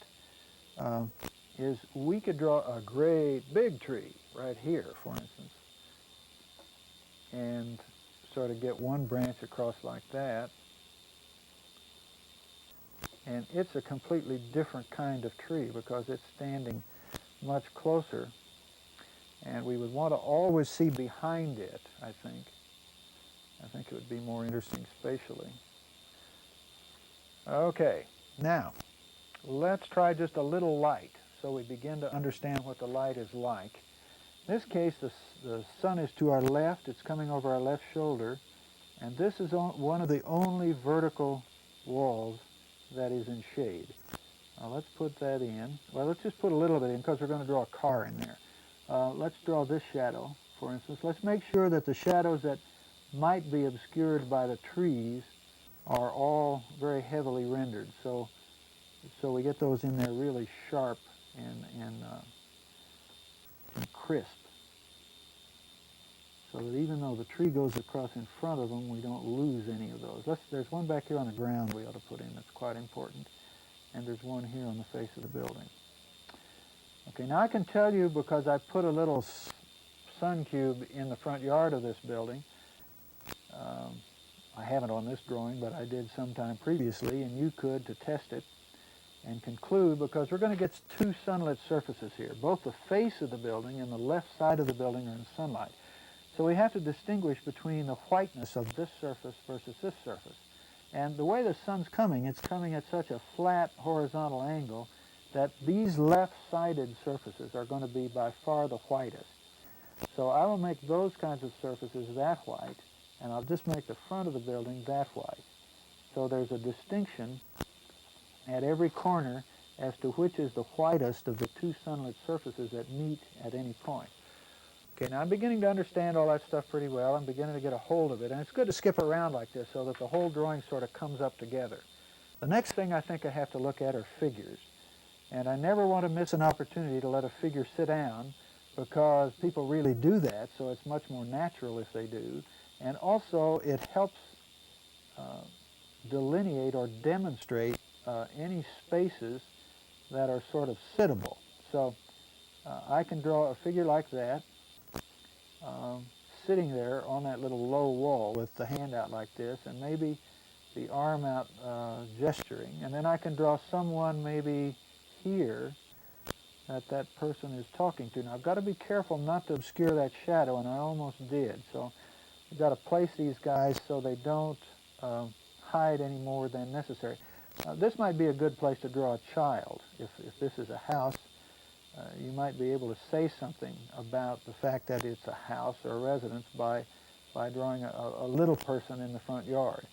is we could draw a great big tree right here, for instance, and sort of get one branch across like that. And it's a completely different kind of tree because it's standing much closer, and we would want to always see behind it, I think. I think it would be more interesting spatially. Okay, now let's try just a little light so we begin to understand what the light is like. In this case, the sun is to our left. It's coming over our left shoulder, and this is one of the only vertical walls that is in shade. Now let's put that in. Well, let's just put a little bit in because we're going to draw a car in there. Let's draw this shadow, for instance. Let's make sure that the shadows that might be obscured by the trees are all very heavily rendered. So we get those in there really sharp and crisp. So that even though the tree goes across in front of them, we don't lose any of those. There's one back here on the ground we ought to put in that's quite important. And there's one here on the face of the building. Okay, now I can tell you, because I put a little sun cube in the front yard of this building. I haven't on this drawing, but I did sometime previously, and you could to test it and conclude, because we're going to get two sunlit surfaces here. Both the face of the building and the left side of the building are in sunlight. So we have to distinguish between the whiteness of this surface versus this surface. And the way the sun's coming, it's coming at such a flat horizontal angle that these left-sided surfaces are going to be by far the whitest. So I will make those kinds of surfaces that white, and I'll just make the front of the building that white. So there's a distinction at every corner as to which is the whitest of the two sunlit surfaces that meet at any point. Okay, now I'm beginning to understand all that stuff pretty well. I'm beginning to get a hold of it, and it's good to skip around like this so that the whole drawing sort of comes up together. The next thing I think I have to look at are figures. And I never want to miss an opportunity to let a figure sit down, because people really do that, so it's much more natural if they do. And also it helps delineate or demonstrate any spaces that are sort of sittable. So I can draw a figure like that, sitting there on that little low wall with the hand out like this, and maybe the arm out gesturing. And then I can draw someone maybe here that person is talking to. Now I've got to be careful not to obscure that shadow, and I almost did. So you've got to place these guys so they don't hide any more than necessary. This might be a good place to draw a child. If this is a house, you might be able to say something about the fact that it's a house or a residence by drawing a little person in the front yard.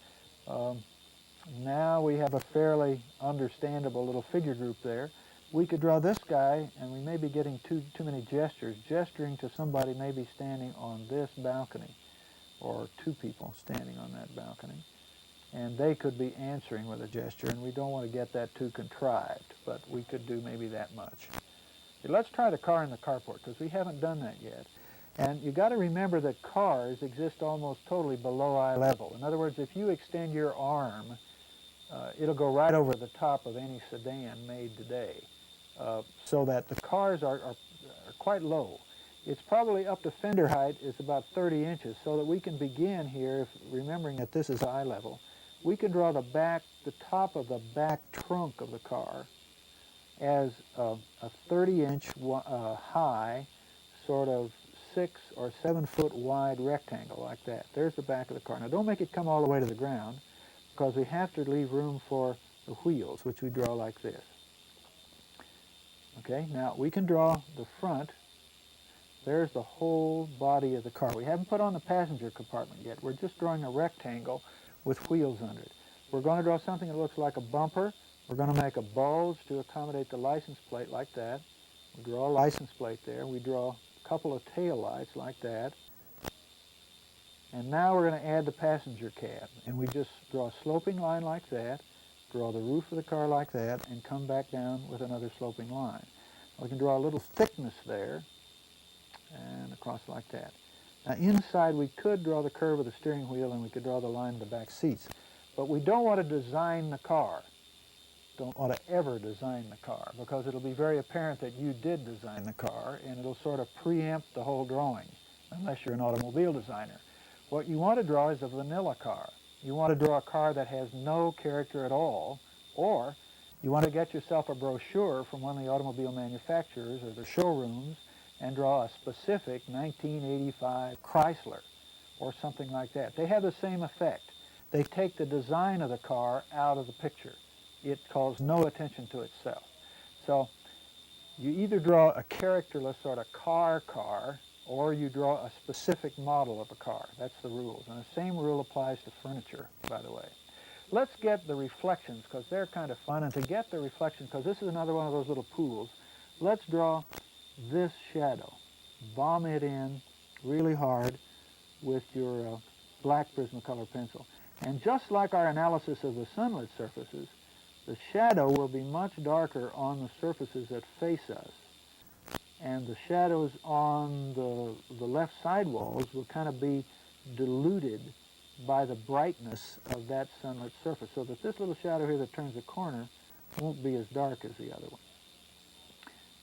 Now we have a fairly understandable little figure group there. We could draw this guy, and we may be getting too many gestures, gesturing to somebody maybe standing on this balcony, or two people standing on that balcony. And they could be answering with a gesture, and we don't want to get that too contrived, but we could do maybe that much. Okay, let's try the car in the carport, because we haven't done that yet. And you've got to remember that cars exist almost totally below eye level. In other words, if you extend your arm, it'll go right over the top of any sedan made today. So that the cars are quite low. It's probably up to fender height is about 30 inches, so that we can begin here, remembering that this is eye level. We can draw the top of the back trunk of the car as a 30-inch high, sort of 6 or 7 foot wide rectangle like that. There's the back of the car. Now don't make it come all the way to the ground, because we have to leave room for the wheels, which we draw like this. Okay, now we can draw the front. There's the whole body of the car. We haven't put on the passenger compartment yet. We're just drawing a rectangle with wheels under it. We're going to draw something that looks like a bumper. We're going to make a bulge to accommodate the license plate like that. We draw a license plate there. We draw a couple of tail lights like that. And now we're going to add the passenger cab. And we just draw a sloping line like that, draw the roof of the car like that, and come back down with another sloping line. We can draw a little thickness there, and across like that. Now inside we could draw the curve of the steering wheel and we could draw the line of the back seats, but we don't want to design the car. Don't want to ever design the car, because it'll be very apparent that you did design the car, and it'll sort of preempt the whole drawing, unless you're an automobile designer. What you want to draw is a vanilla car. You want to draw a car that has no character at all, or you want to get yourself a brochure from one of the automobile manufacturers or the showrooms and draw a specific 1985 Chrysler or something like that. They have the same effect. They take the design of the car out of the picture. It calls no attention to itself. So you either draw a characterless sort of car, or you draw a specific model of a car. That's the rules. And the same rule applies to furniture, by the way. Let's get the reflections, because they're kind of fun. And to get the reflections, because this is another one of those little pools, let's draw this shadow. Bomb it in really hard with your black Prismacolor pencil. And just like our analysis of the sunlit surfaces, the shadow will be much darker on the surfaces that face us. And the shadows on the left side walls will kind of be diluted by the brightness of that sunlit surface, so that this little shadow here that turns the corner won't be as dark as the other one.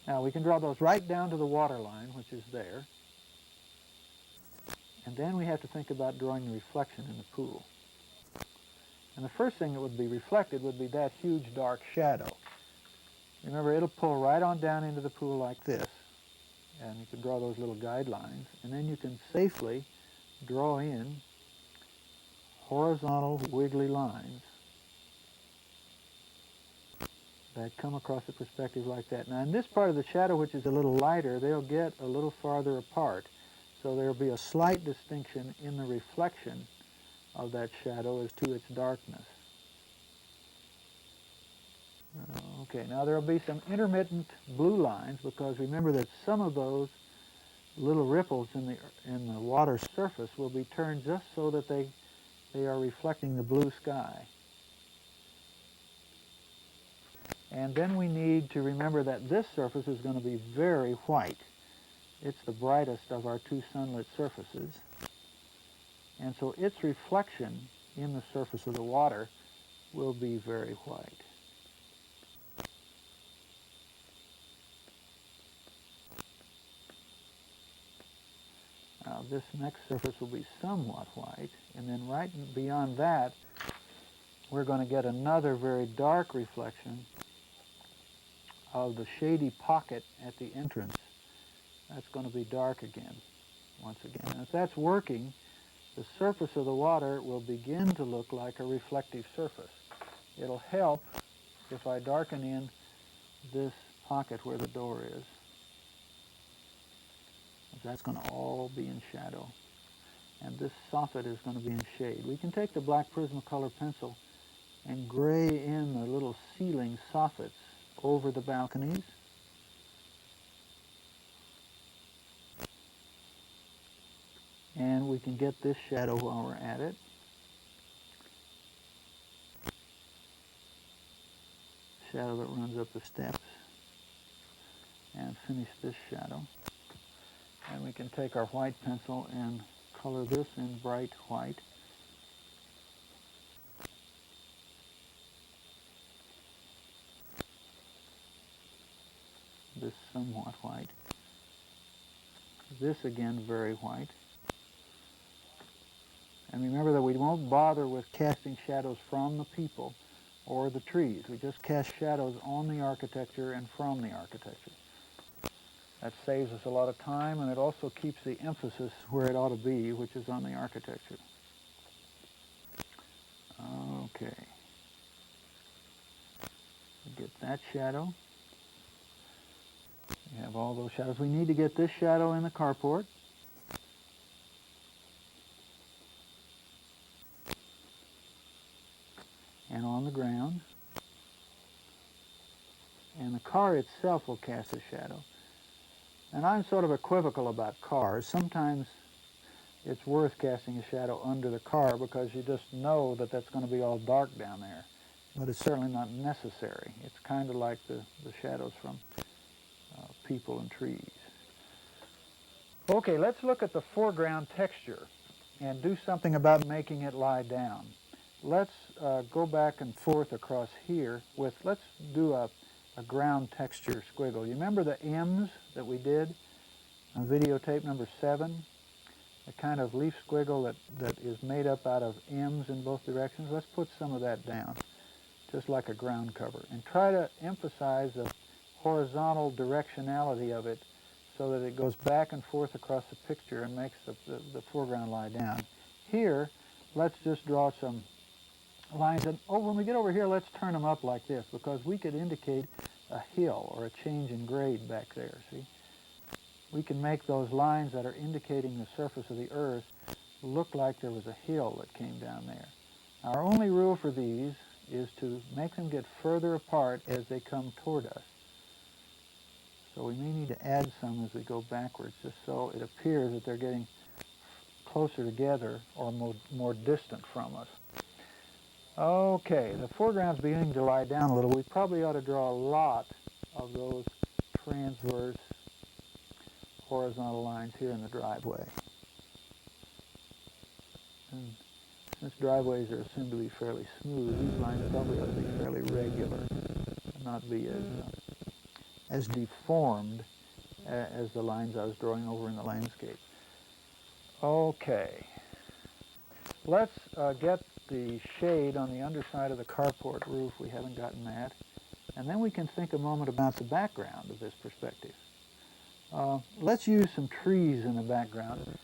Now we can draw those right down to the water line, which is there. And then we have to think about drawing the reflection in the pool. And the first thing that would be reflected would be that huge dark shadow. Remember, it'll pull right on down into the pool like this. And you can draw those little guidelines. And then you can safely draw in horizontal wiggly lines that come across the perspective like that. Now in this part of the shadow, which is a little lighter, they'll get a little farther apart. So there'll be a slight distinction in the reflection of that shadow as to its darkness. Okay, now there'll be some intermittent blue lines, because remember that some of those little ripples in the water surface will be turned just so that they are reflecting the blue sky. And then we need to remember that this surface is going to be very white. It's the brightest of our two sunlit surfaces. And so its reflection in the surface of the water will be very white. Now this next surface will be somewhat white, and then right beyond that we're going to get another very dark reflection of the shady pocket at the entrance. That's going to be dark again, once again. And if that's working, the surface of the water will begin to look like a reflective surface. It'll help if I darken in this pocket where the door is. That's going to all be in shadow. And this soffit is going to be in shade. We can take the black Prismacolor pencil and gray in the little ceiling soffits over the balconies. And we can get this shadow while we're at it. Shadow that runs up the steps. And finish this shadow. And we can take our white pencil and color this in bright white. This somewhat white. This again very white. And remember that we won't bother with casting shadows from the people or the trees. We just cast shadows on the architecture and from the architecture. That saves us a lot of time, and it also keeps the emphasis where it ought to be, which is on the architecture. Okay. Get that shadow. We have all those shadows. We need to get this shadow in the carport. And on the ground. And the car itself will cast a shadow. And I'm sort of equivocal about cars. Sometimes it's worth casting a shadow under the car because you just know that that's going to be all dark down there. But it's certainly not necessary. It's kind of like the shadows from people and trees. Okay, let's look at the foreground texture and do something about making it lie down. Let's go back and forth across here with, let's do a ground texture squiggle. You remember the M's that we did on videotape number 7? A kind of leaf squiggle that is made up out of M's in both directions. Let's put some of that down, just like a ground cover, and try to emphasize the horizontal directionality of it so that it goes back and forth across the picture and makes the foreground lie down. Here, let's just draw some lines, and when we get over here, let's turn them up like this, because we could indicate a hill or a change in grade back there, see? We can make those lines that are indicating the surface of the earth look like there was a hill that came down there. Our only rule for these is to make them get further apart as they come toward us. So we may need to add some as we go backwards, just so it appears that they're getting closer together or more distant from us. Okay, the foreground's beginning to lie down a little. We probably ought to draw a lot of those transverse horizontal lines here in the driveway. And since driveways are assumed to be fairly smooth, these lines probably ought to be fairly regular and not be as deformed as the lines I was drawing over in the landscape. Okay, let's get the shade on the underside of the carport roof. We haven't gotten that. And then we can think a moment about the background of this perspective. Let's use some trees in the background,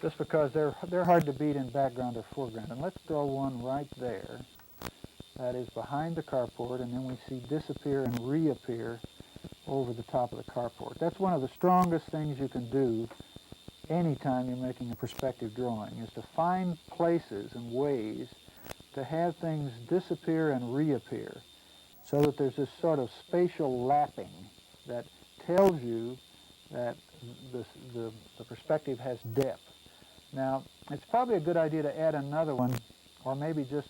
just because they're hard to beat in background or foreground. And let's draw one right there that is behind the carport, and then we see disappear and reappear over the top of the carport. That's one of the strongest things you can do anytime you're making a perspective drawing, is to find places and ways to have things disappear and reappear, so that there's this sort of spatial lapping that tells you that the perspective has depth. Now, it's probably a good idea to add another one, or maybe just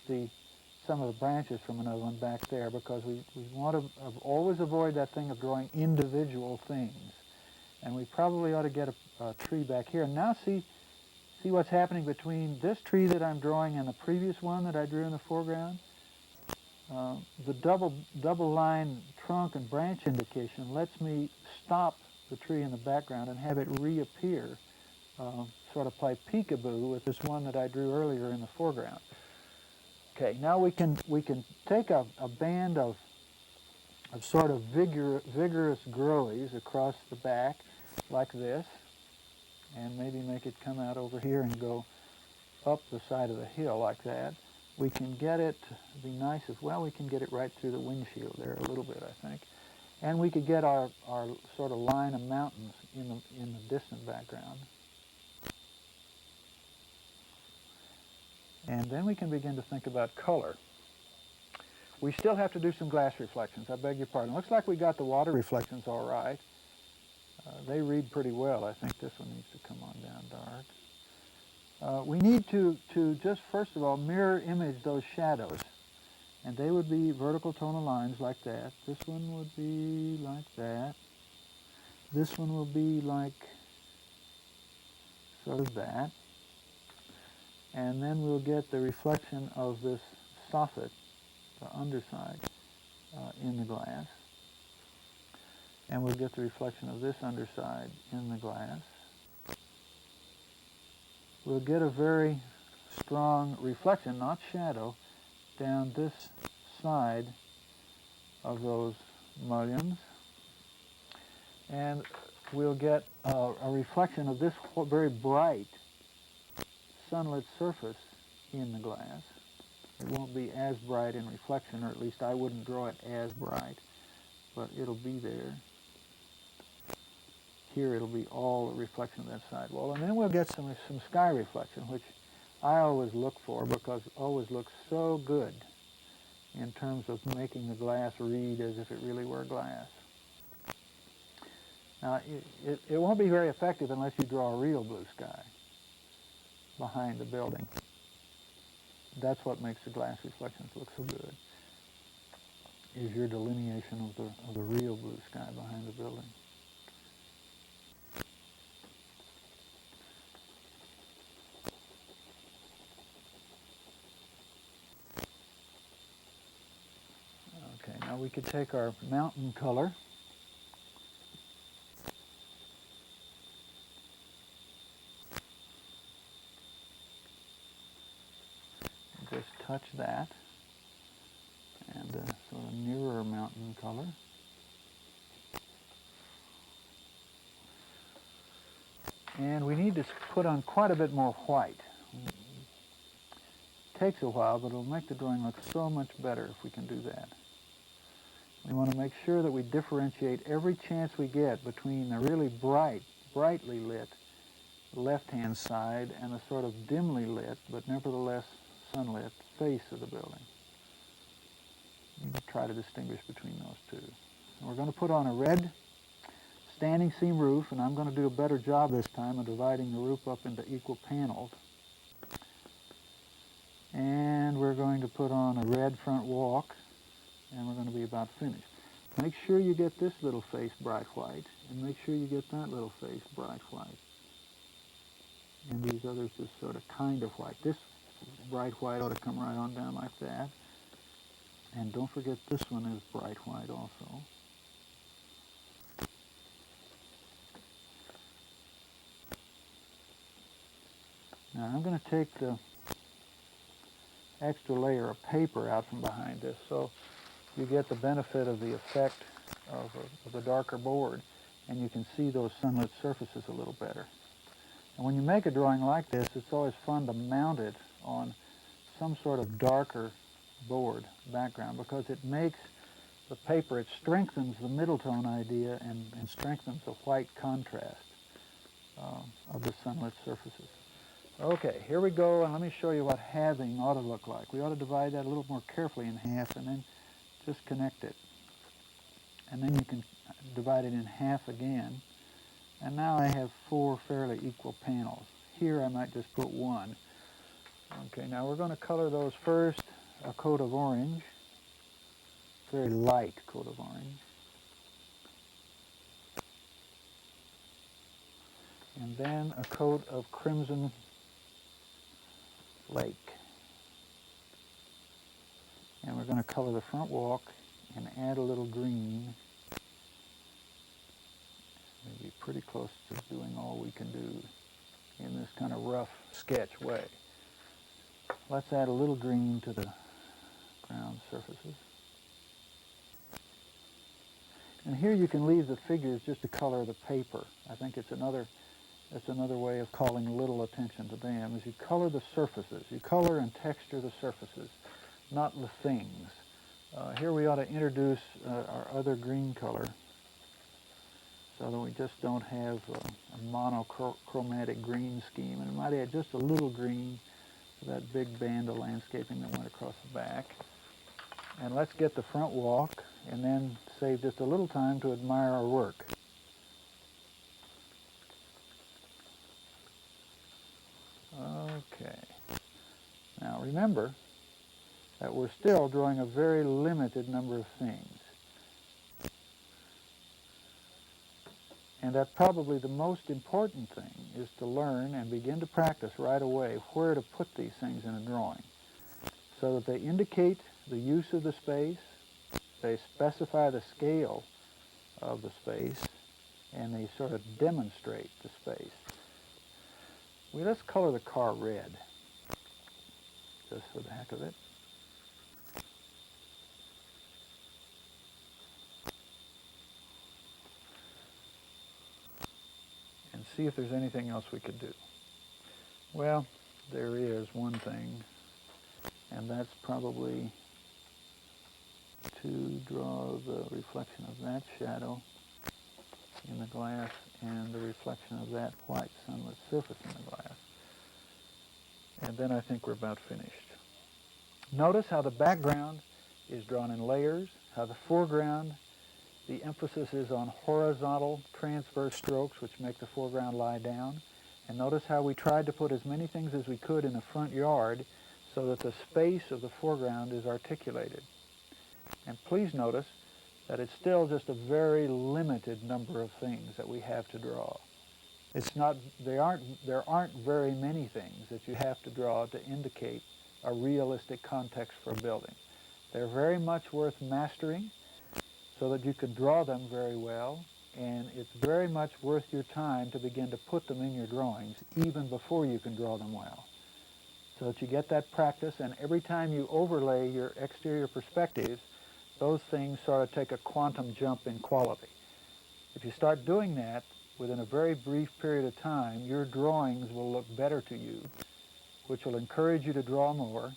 some of the branches from another one back there, because we want to always avoid that thing of drawing individual things. And we probably ought to get a tree back here. And now see what's happening between this tree that I'm drawing and the previous one that I drew in the foreground? The double line trunk and branch indication lets me stop the tree in the background and have it reappear, sort of play peekaboo with this one that I drew earlier in the foreground. Okay, now we can take a band of sort of vigorous growies across the back like this, and maybe make it come out over here and go up the side of the hill like that. We can get it to be nice as well. We can get it right through the windshield there a little bit, I think. And we could get our sort of line of mountains in the distant background. And then we can begin to think about color. We still have to do some glass reflections. I beg your pardon. Looks like we got the water reflections all right. They read pretty well. I think this one needs to come on down dark. We need to just first of all mirror image those shadows. And they would be vertical tonal lines like that. This one would be like that. This one will be like sort of that. And then we'll get the reflection of this soffit, the underside, in the glass. And we'll get the reflection of this underside in the glass. We'll get a very strong reflection, not shadow, down this side of those mullions. And we'll get a reflection of this very bright sunlit surface in the glass. It won't be as bright in reflection, or at least I wouldn't draw it as bright, but it'll be there. Here it'll be all the reflection of that side wall. And then we'll get some sky reflection, which I always look for, because it always looks so good in terms of making the glass read as if it really were glass. Now, it won't be very effective unless you draw a real blue sky behind the building. That's what makes the glass reflections look so good, is your delineation of the real blue sky behind the building. we could take our mountain color and just touch that, and sort of nearer mountain color. And we need to put on quite a bit more white. It takes a while, but it'll make the drawing look so much better if we can do that. We want to make sure that we differentiate every chance we get between the really brightly lit left-hand side and the sort of dimly lit, but nevertheless sunlit face of the building. You can try to distinguish between those two. And we're going to put on a red standing seam roof, and I'm going to do a better job this time of dividing the roof up into equal panels. And we're going to put on a red front walk, and we're going to be about finished. Make sure you get this little face bright white, and make sure you get that little face bright white. And these others just sort of kind of white. This bright white ought to come right on down like that. And don't forget this one is bright white also. Now I'm going to take the extra layer of paper out from behind this so you get the benefit of the effect of the darker board, and you can see those sunlit surfaces a little better. And when you make a drawing like this, it's always fun to mount it on some sort of darker board background, because it makes the paper, it strengthens the middle tone idea and strengthens the white contrast of the sunlit surfaces. Okay, here we go, and let me show you what halving ought to look like. We ought to divide that a little more carefully in half and then just connect it. And then you can divide it in half again. And now I have 4 fairly equal panels. Here I might just put 1. Okay, now we're going to color those first a coat of orange, very light coat of orange. And then a coat of crimson lake. And we're going to color the front walk and add a little green. Maybe pretty close to doing all we can do in this kind of rough sketch way. Let's add a little green to the ground surfaces. And here you can leave the figures just to color the paper. I think that's another way of calling little attention to them, is you color the surfaces. You color and texture the surfaces, not the things. Here we ought to introduce our other green color so that we just don't have a monochromatic green scheme. And we might add just a little green to that big band of landscaping that went across the back. And let's get the front walk and then save just a little time to admire our work. Okay. Now remember that we're still drawing a very limited number of things. And that probably the most important thing is to learn and begin to practice right away where to put these things in a drawing, so that they indicate the use of the space, they specify the scale of the space, and they sort of demonstrate the space. Let's color the car red, just for the heck of it. And see if there's anything else we could do. Well, there is one thing, and that's probably to draw the reflection of that shadow in the glass and the reflection of that white sunlit surface in the glass. And then I think we're about finished. Notice how the background is drawn in layers, how the foreground, the emphasis is on horizontal transverse strokes which make the foreground lie down. And notice how we tried to put as many things as we could in the front yard so that the space of the foreground is articulated. And please notice that it's still just a very limited number of things that we have to draw. There aren't very many things that you have to draw to indicate a realistic context for a building. They're very much worth mastering, so that you can draw them very well, and it's very much worth your time to begin to put them in your drawings even before you can draw them well, so that you get that practice, and every time you overlay your exterior perspectives, those things sort of take a quantum jump in quality. If you start doing that, within a very brief period of time, your drawings will look better to you, which will encourage you to draw more,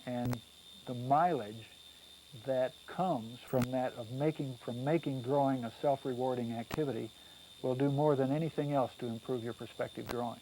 and the mileage that comes from that from making drawing a self-rewarding activity will do more than anything else to improve your perspective drawing.